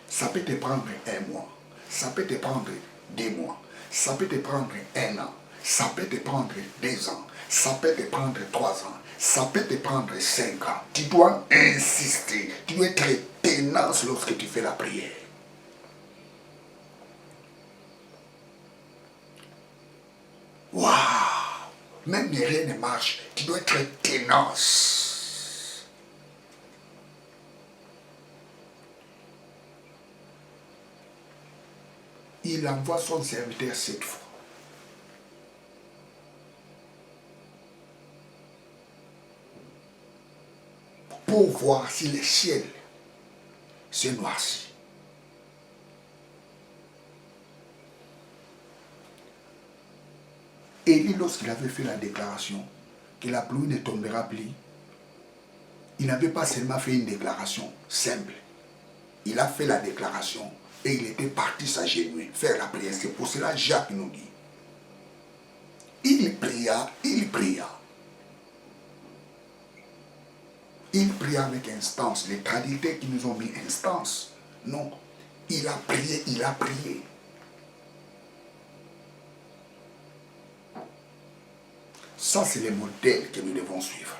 Ça peut te prendre 1 mois. Ça peut te prendre 2 mois. Ça peut te prendre 1 an. Ça peut te prendre 2 ans. Ça peut te prendre 3 ans. Ça peut te prendre 5 ans. Tu dois insister. Tu dois être tenace lorsque tu fais la prière. Waouh! Même rien ne marche. Tu dois être tenace. Il envoie son serviteur 7 fois. Pour voir si le ciel se noircit. Élie, lorsqu'il avait fait la déclaration que la pluie ne tombera plus, il n'avait pas seulement fait une déclaration simple. Il a fait la déclaration et il était parti s'agenouiller, faire la prière. C'est pour cela Jacques nous dit. Il pria, il pria. Il pria avec instance. Les traducteurs qui nous ont mis instance. Non, il a prié, il a prié. Ça, c'est le modèle que nous devons suivre.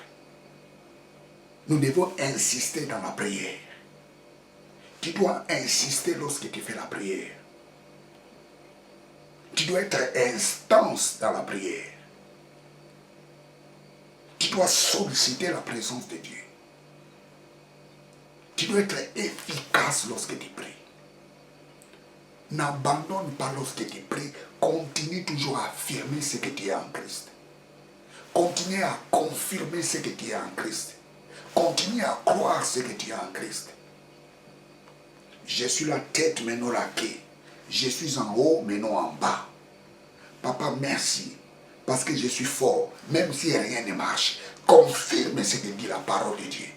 Nous devons insister dans la prière. Tu dois insister lorsque tu fais la prière. Tu dois être intense dans la prière. Tu dois solliciter la présence de Dieu. Tu dois être efficace lorsque tu pries. N'abandonne pas lorsque tu pries. Continue toujours à affirmer ce que tu es en Christ. Continue à confirmer ce que tu es en Christ. Continue à croire ce que tu es en Christ. Je suis la tête mais non la queue. Je suis en haut mais non en bas. Papa, merci. Parce que je suis fort. Même si rien ne marche. Confirme ce que dit la parole de Dieu.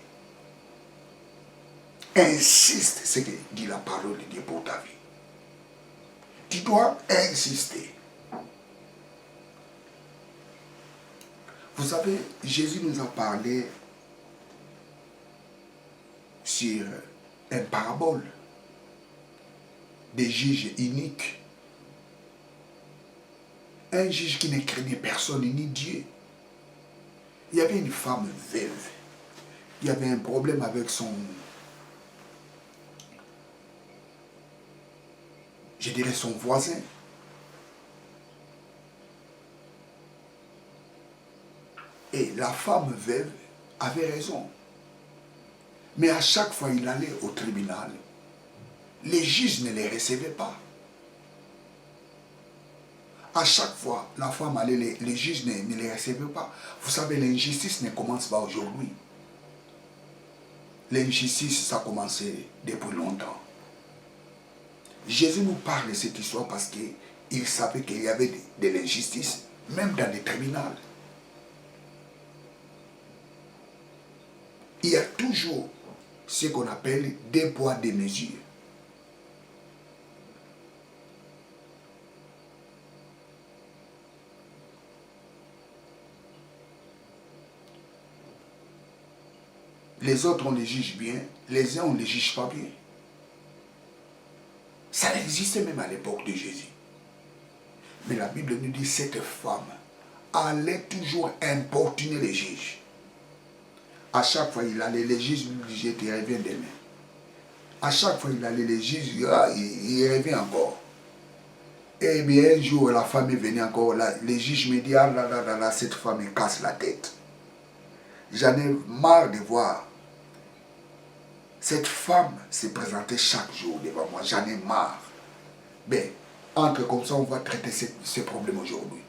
Insiste ce que dit la parole de Dieu pour ta vie. Tu dois insister. Vous savez, Jésus nous a parlé sur une parabole des juges uniques. Un juge qui ne craignait personne ni Dieu. Il y avait une femme veuve. Il y avait un problème avec son... je dirais son voisin. Et la femme veuve avait raison. Mais à chaque fois il allait au tribunal, les juges ne les recevaient pas. À chaque fois, la femme allait, les juges ne les recevaient pas. Vous savez, l'injustice ne commence pas aujourd'hui. L'injustice, ça a commencé depuis longtemps. Jésus nous parle de cette histoire parce qu'il savait qu'il y avait de l'injustice, même dans les tribunaux. Il y a toujours ce qu'on appelle des poids, des mesures. Les autres, on les juge bien, les uns, on ne les juge pas bien. Ça existait même à l'époque de Jésus. Mais la Bible nous dit que cette femme allait toujours importuner les juges. À chaque fois il allait, les juges lui disaient, tu reviens demain. À chaque fois il allait, les juges, il revient encore. Et bien un jour, la femme est venue encore là. Les juges me disent, ah là là là là, cette femme me casse la tête. J'en ai marre de voir cette femme se présenter chaque jour devant moi. J'en ai marre. Mais entre comme ça, on va traiter ce problème aujourd'hui.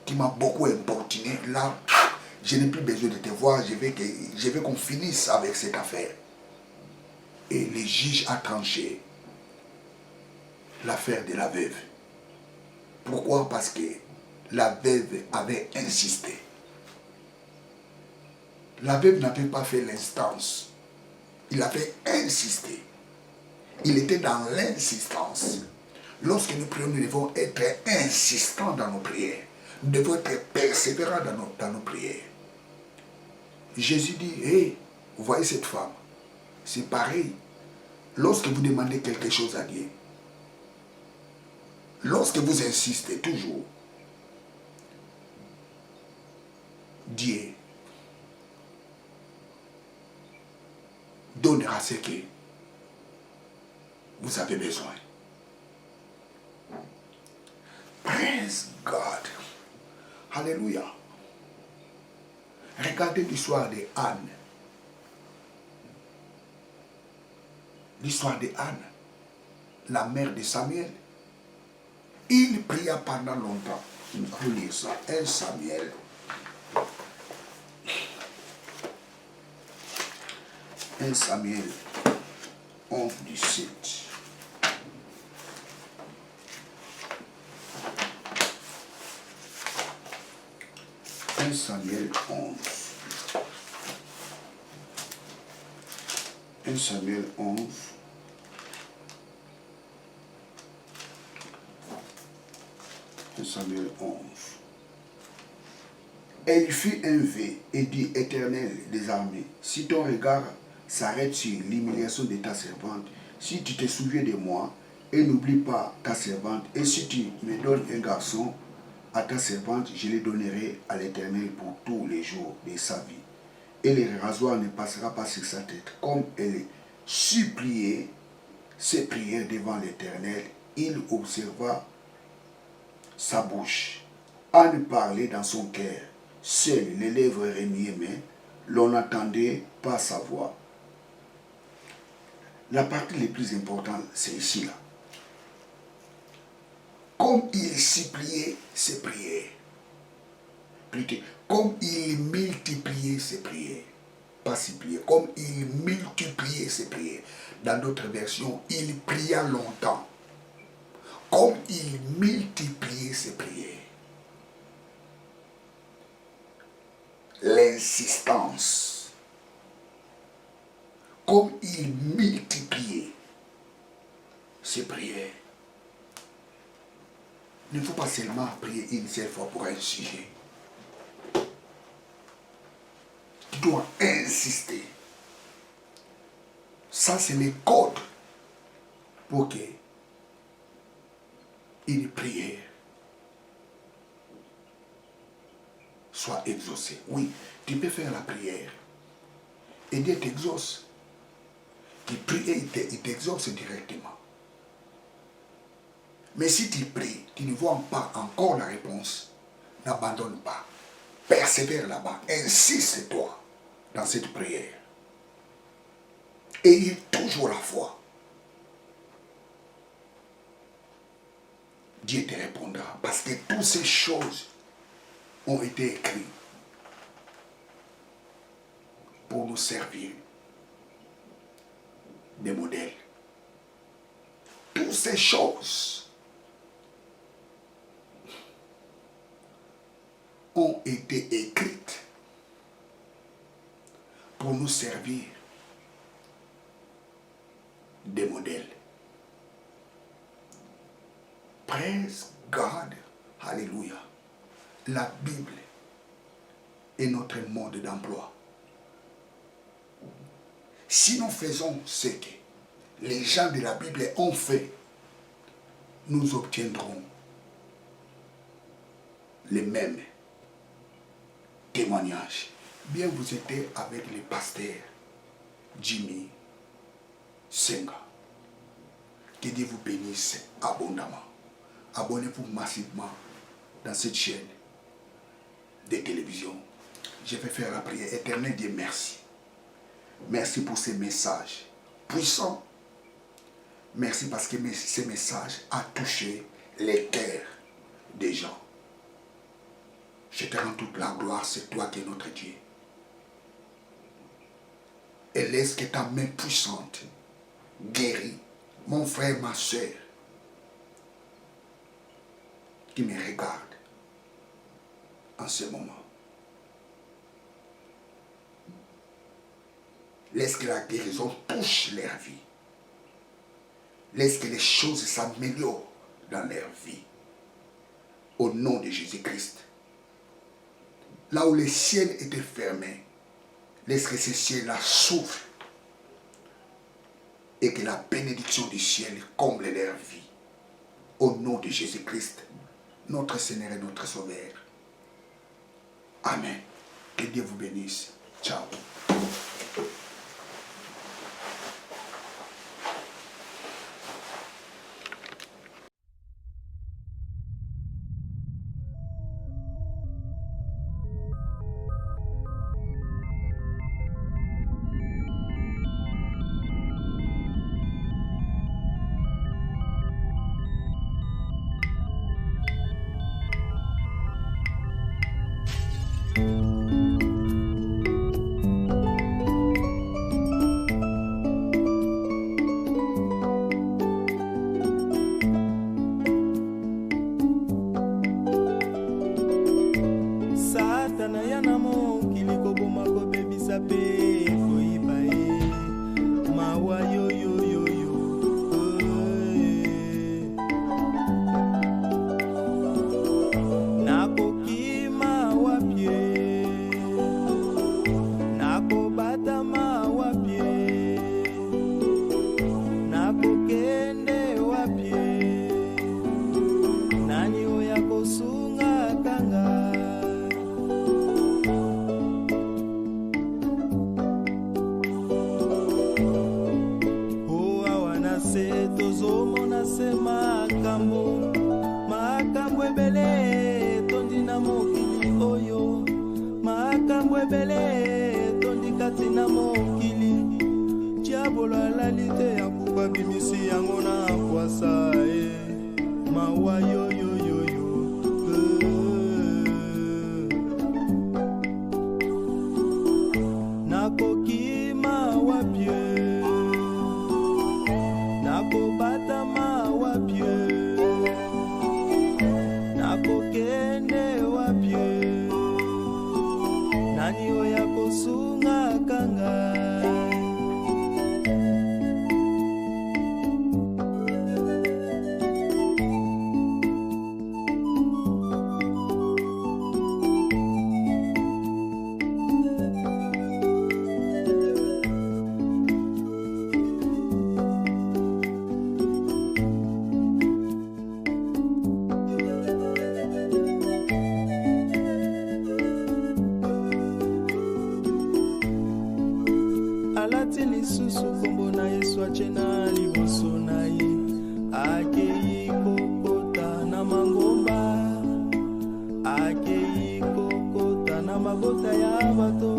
Tu m'as beaucoup importuné. Là, je n'ai plus besoin de te voir. Je veux qu'on finisse avec cette affaire. Et le juge a tranché l'affaire de la veuve. Pourquoi? Parce que la veuve avait insisté. La veuve n'avait pas fait l'instance. Il avait insisté. Il était dans l'insistance. Lorsque nous prions, nous devons être insistants dans nos prières. Nous devons être persévérants dans nos prières. Jésus dit, hey, vous voyez cette femme? C'est pareil. Lorsque vous demandez quelque chose à Dieu, lorsque vous insistez toujours, Dieu donnera ce que vous avez besoin. Praise God. Alléluia. Regardez l'histoire de Anne. L'histoire de Anne, la mère de Samuel. Il pria pendant longtemps. Nous allons lire ça. 1 Samuel. 1 Samuel 11, 17. 1 Samuel 11. 1 Samuel 11. Samuel 11. Et il fit un vœu et dit, Éternel des armées, si ton regard s'arrête sur l'humiliation de ta servante, si tu te souviens de moi et n'oublie pas ta servante, et si tu me donnes un garçon à ta servante, je le donnerai à l'Éternel pour tous les jours de sa vie. Et le rasoir ne passera pas sur sa tête. Comme elle suppliait ses prières devant l'Éternel, il observa sa bouche. Anne parlait dans son cœur. Seules les lèvres remuaient, mais l'on n'entendait pas sa voix. La partie la plus importante, c'est ici là. Comme il suppliait ses prières. Plutôt, comme il multipliait ses prières. Pas supplier, comme il multipliait ses prières. Dans d'autres versions, il pria longtemps. Comme il multipliait ses prières. L'insistance. Comme il multipliait ses prières. Il ne faut pas seulement prier une seule fois pour un sujet. Tu dois insister. Ça, c'est le code pour que une prière soit exaucée. Oui, tu peux faire la prière et Dieu t'exauce. Tu pries et il t'exauce directement. Mais si tu pries, tu ne vois pas encore la réponse, n'abandonne pas. Persévère là-bas. Insiste-toi dans cette prière. Et toujours la foi. Dieu te répondra. Parce que toutes ces choses ont été écrites pour nous servir des modèles. Toutes ces choses ont été écrites pour nous servir des modèles. Praise God. Alléluia. La Bible est notre mode d'emploi. Si nous faisons ce que les gens de la Bible ont fait, nous obtiendrons les mêmes témoignages. Bien, vous étiez avec le pasteur Jimmy Senga. Que Dieu vous bénisse abondamment. Abonnez-vous massivement dans cette chaîne de télévision. Je vais faire la prière. Éternel Dieu, merci. Merci pour ces messages puissants. Merci parce que ces messages ont touché les cœurs des gens. Je te rends toute la gloire, c'est toi qui es notre Dieu. Et laisse que ta main puissante guérit mon frère, ma soeur, qui me regarde en ce moment. Laisse que la guérison touche leur vie. Laisse que les choses s'améliorent dans leur vie. Au nom de Jésus-Christ. Là où les ciels étaient fermés, laisse que ces ciels-là s'ouvrent et que la bénédiction du ciel comble leur vie. Au nom de Jésus-Christ, notre Seigneur et notre Sauveur. Amen. Que Dieu vous bénisse. Ciao. mawa yo yo yo yo. Nakoki mawa pie, nakobata mawa pie, nakokende wa pie. Nani oya kosunga kanga? Alati lisusu kombo na Yesu achena liboso na ye. Akei kokota na mangomba, akei kokota na mabota ya bato.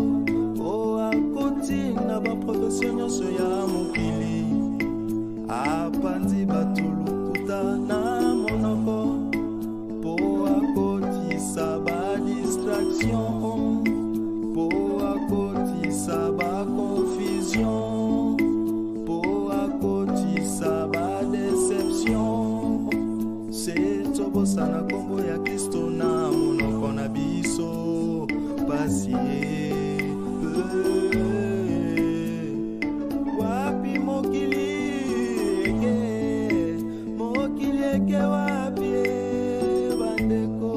O akoti na baprofesio nyonso ya mokili. Apandi bato lukuta na monoko, po akotisa ba distraction, po akotisa ba confusion, po akotisa ba déception. C'est tobosa na kombo ya Kristo na monoko na biso pasi. Wapi mokili eke wapi bandeko.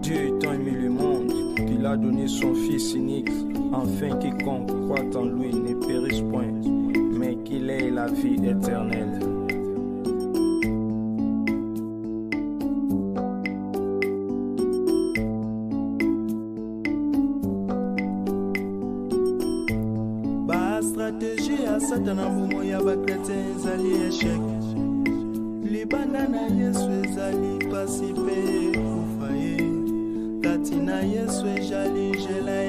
Dieu tant aimé le monde qu'il a donné son Fils unique, afin quiconque croit en lui ne périsse point, mais qu'il ait la vie éternelle. Ba stratégie ya Satana momo ya ba chrétien ezali échec. Libanda na Yesu ezali pasi pe kufa ye. Kati na Yesu ezali jela